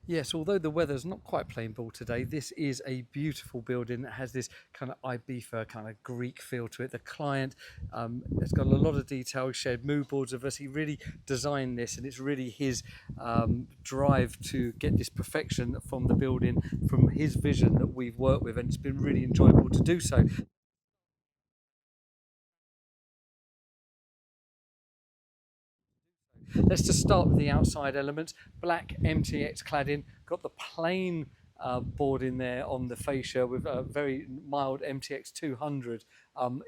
Yes, although the weather's not quite plain ball today, this is a beautiful building that has this kind of Ibiza kind of Greek feel to it. The client has got a lot of detail. He shared mood boards of us. He really designed this, and it's really his drive to get this perfection from the building, from his vision that we've worked with, and it's been really enjoyable to do so. Let's just start with the outside elements. Black MTX cladding, got the plain board in there on the fascia with a very mild MTX 200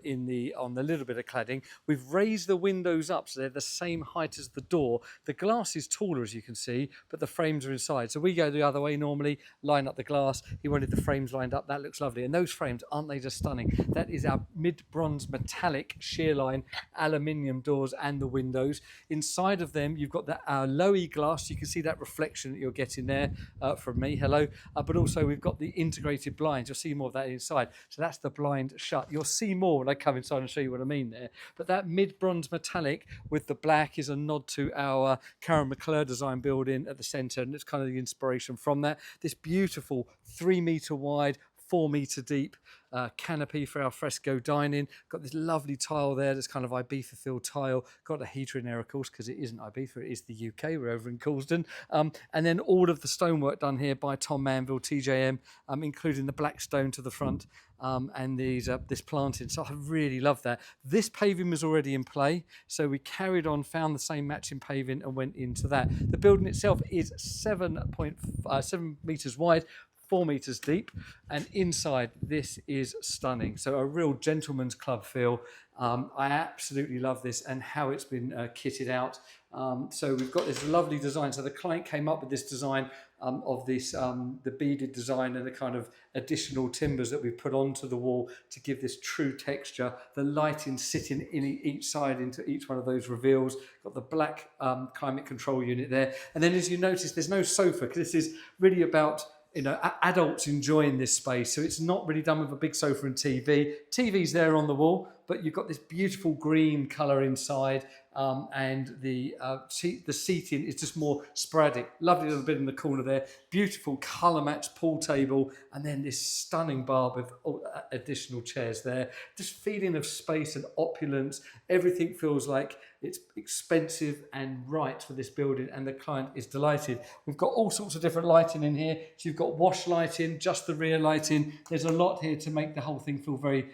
in the on the little bit of cladding. We've raised the windows up so they're the same height as the door. The glass is taller, as you can see, but the frames are inside. So we go the other way normally, line up the glass. He wanted the frames lined up. That looks lovely. And those frames, aren't they just stunning? That is our mid-bronze metallic sheer line aluminium doors and the windows. Inside of them, you've got the lowy glass. You can see that reflection that you're getting there from me. Hello. But also we've got the integrated blinds. You'll see more of that inside. So that's the blind shut. You'll see more when I come inside and show you what I mean there. But that mid-bronze metallic with the black is a nod to our Karen McClure design building at the centre, and it's kind of the inspiration from that. This beautiful 3 metre wide, 4 metre deep canopy for alfresco dining. Got this lovely tile there that's kind of Ibiza filled tile. Got a heater in there, of course, because it isn't Ibiza, it is the UK. We're over in Coulsdon. And then all of the stonework done here by Tom Manville, TJM, including the black stone to the front. And this planting. So I really love that. This paving was already in play, so we carried on, found the same matching paving and went into that. The building itself is 7 metres wide, 4 metres deep, and inside this is stunning. So a real gentleman's club feel. I absolutely love this and how it's been kitted out. So we've got this lovely design. So the client came up with this design of this the beaded design and the kind of additional timbers that we've put onto the wall to give this true texture. The lighting sitting in each side into each one of those reveals. Got the black climate control unit there, and then as you notice, there's no sofa because this is really about adults enjoying this space. So it's not really done with a big sofa and TV. TV's there on the wall, but you've got this beautiful green colour inside, and the seating is just more sporadic. Lovely little bit in the corner there. Beautiful colour matched pool table, and then this stunning bar with additional chairs there. Just feeling of space and opulence. Everything feels like it's expensive and right for this building, and the client is delighted. We've got all sorts of different lighting in here. So you've got wash lighting, just the rear lighting. There's a lot here to make the whole thing feel very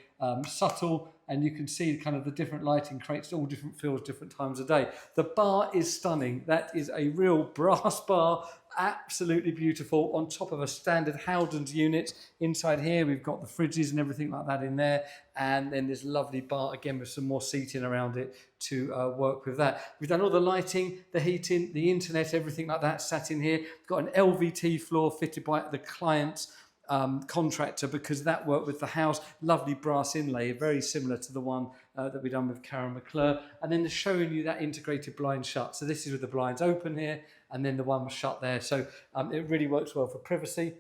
subtle, and you can see kind of the different lighting creates all different feels, different times of day. The bar is stunning. That is a real brass bar, absolutely beautiful, on top of a standard Howden's unit. Inside here we've got the fridges and everything like that in there, and then this lovely bar again with some more seating around it to work with that. We've done all the lighting, the heating, the internet, everything like that sat in here. We've got an LVT floor fitted by the client's contractor, because that worked with the house. Lovely brass inlay, very similar to the one that we've done with Karen McClure. And then they're showing you that integrated blind shut. So this is with the blinds open here, and then the one was shut there. So it really works well for privacy.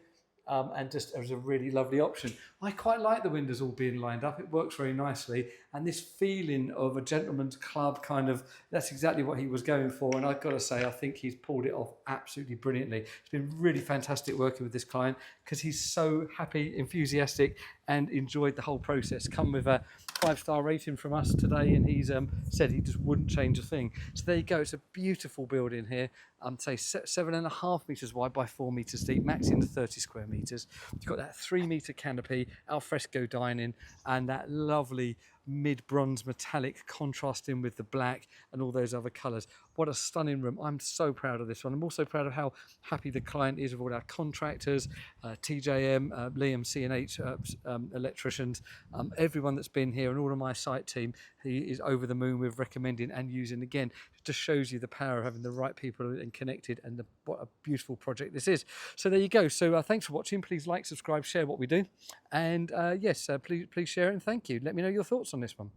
And just as a really lovely option. I quite like the windows all being lined up. It works very nicely. And this feeling of a gentleman's club kind of, that's exactly what he was going for. And I've got to say, I think he's pulled it off absolutely brilliantly. It's been really fantastic working with this client because he's so happy, enthusiastic, and enjoyed the whole process. Come with a 5-star rating from us today, and he's said he just wouldn't change a thing. So there you go. It's a beautiful building here. Say 7.5 metres wide by 4 metres deep, maxing to 30 square metres. You've got that 3 metre canopy, alfresco dining, and that lovely mid-bronze metallic contrasting with the black and all those other colours. What a stunning room. I'm so proud of this one. I'm also proud of how happy the client is with all our contractors, TJM, Liam, C&H electricians, everyone that's been here, and all of my site team. He is over the moon with recommending and using. Again, it just shows you the power of having the right people and connected, and what a beautiful project this is. So there you go. So thanks for watching. Please like, subscribe, share what we do, and yes, please share it, and thank you. Let me know your thoughts on this one.